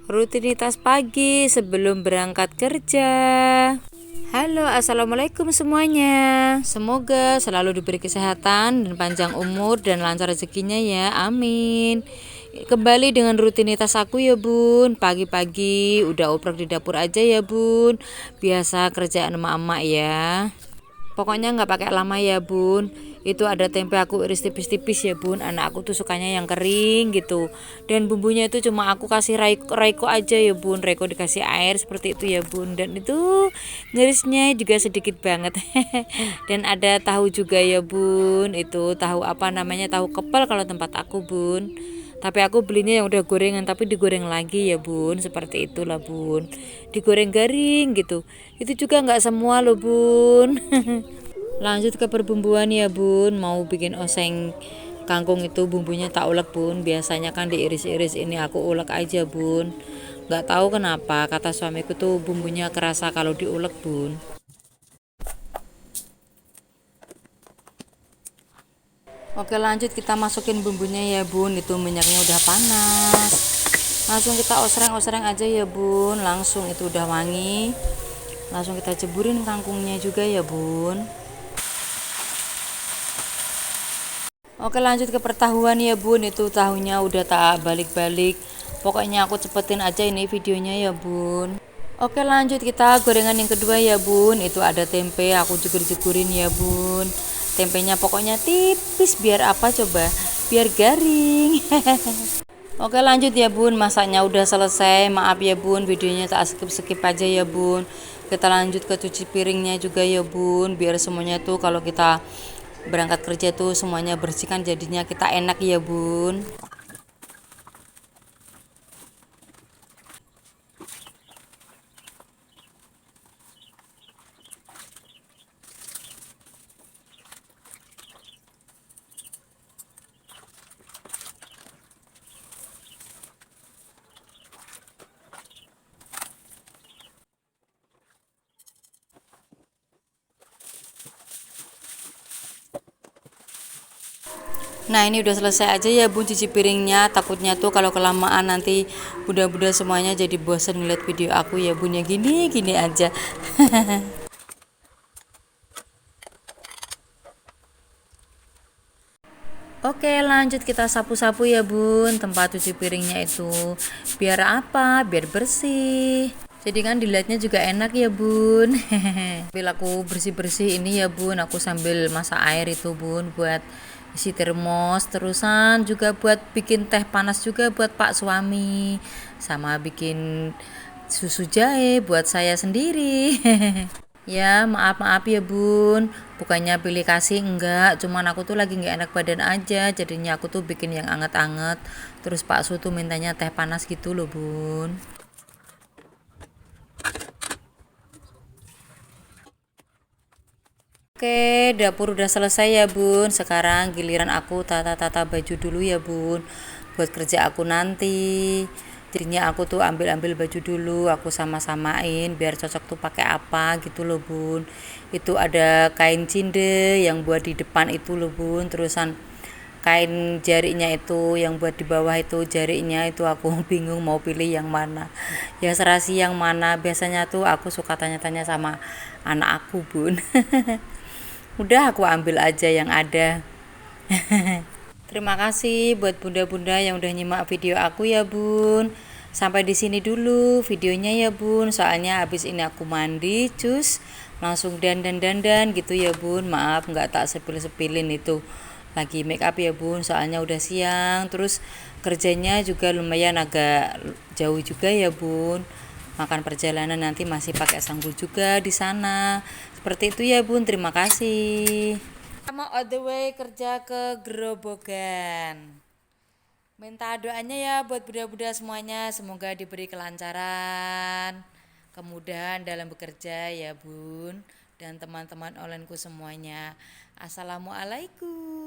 Rutinitas pagi sebelum berangkat kerja. Halo, assalamualaikum semuanya. Semoga selalu diberi kesehatan dan panjang umur dan lancar rezekinya ya, amin. Kembali dengan rutinitas aku ya bun. Pagi-pagi udah oprek di dapur aja ya bun. Biasa kerjaan emak-emak ya. Pokoknya nggak pakai lama ya bun. Itu ada tempe aku iris tipis-tipis ya bun. Anak aku tuh sukanya yang kering gitu. Dan bumbunya itu cuma aku kasih raiko aja ya bun. Raiko dikasih air seperti itu ya bun. Dan itu ngirisnya juga sedikit banget. Dan ada tahu juga ya bun. Itu tahu apa namanya, tahu kepal kalau tempat aku bun. Tapi aku belinya yang udah gorengan tapi digoreng lagi ya bun. Seperti itulah bun. Digoreng garing gitu. Itu juga nggak semua loh bun. Lanjut ke perbumbuan ya bun. Mau bikin oseng kangkung itu bumbunya tak ulek bun. Biasanya kan diiris-iris, ini aku ulek aja bun. Nggak tahu kenapa kata suamiku tuh bumbunya kerasa kalau diulek bun. Oke, lanjut kita masukin bumbunya ya bun. Itu minyaknya udah panas, langsung kita osreng-osreng aja ya bun. Langsung itu udah wangi, langsung kita ceburin kangkungnya juga ya bun. Oke, lanjut ke pertahuan ya bun. Itu tahunya udah tak balik-balik. Pokoknya aku cepetin aja ini videonya ya bun. Oke, lanjut kita gorengan yang kedua ya bun. Itu ada tempe, aku jegur-jegurin ya bun. Tempenya pokoknya tipis, biar apa coba, biar garing. Oke, lanjut ya bun, masaknya udah selesai. Maaf ya bun, videonya tak skip-skip aja ya bun. Kita lanjut ke cuci piringnya juga ya bun. Biar semuanya tuh kalau kita berangkat kerja tuh semuanya bersihkan, jadinya kita enak ya bun. Nah, ini udah selesai aja ya bun cuci piringnya. Takutnya tuh kalau kelamaan nanti bunda-bunda semuanya jadi bosan ngeliat video aku ya bun, ya gini gini aja. Oke, lanjut kita sapu-sapu ya bun tempat cuci piringnya itu. Biar apa? Biar bersih. Jadi kan dilihatnya juga enak ya bun. Sambil aku bersih-bersih ini ya bun, aku sambil masak air itu bun buat isi termos. Terusan juga buat bikin teh panas juga buat pak suami. Sama bikin susu jahe buat saya sendiri. Ya, maaf-maaf ya bun. Bukannya pilih kasih, enggak. Cuman aku tuh lagi nggak enak badan aja. Jadinya aku tuh bikin yang anget-anget. Terus Pak Su tuh mintanya teh panas gitu loh bun. Oke, dapur udah selesai ya bun. Sekarang giliran aku tata-tata baju dulu ya bun. Buat kerja aku nanti. Jadinya aku tuh ambil-ambil baju dulu, aku sama-samain biar cocok tuh pakai apa gitu loh bun. Itu ada kain cinde yang buat di depan itu loh bun. Terusan kain jarinya itu yang buat di bawah itu jarinya itu aku bingung mau pilih yang mana. Yang serasi yang mana. Biasanya tuh aku suka tanya-tanya sama anak aku bun. Udah aku ambil aja yang ada. Terima kasih buat bunda-bunda yang udah nyimak video aku ya bun. Sampai di sini dulu videonya ya bun. Soalnya habis ini aku mandi, cus, langsung dandan-dandan gitu ya bun. Maaf nggak tak sepil-sepilin itu. Lagi make up ya bun. Soalnya udah siang. Terus kerjanya juga lumayan agak jauh juga ya bun. Makan perjalanan nanti masih pakai sanggul juga di sana. Seperti itu ya bun. Terima kasih. Sama all the way kerja ke Gerobogan. Minta doanya ya buat budak-budak semuanya, semoga diberi kelancaran, kemudahan dalam bekerja ya bun, dan teman-teman onlineku semuanya. Assalamualaikum.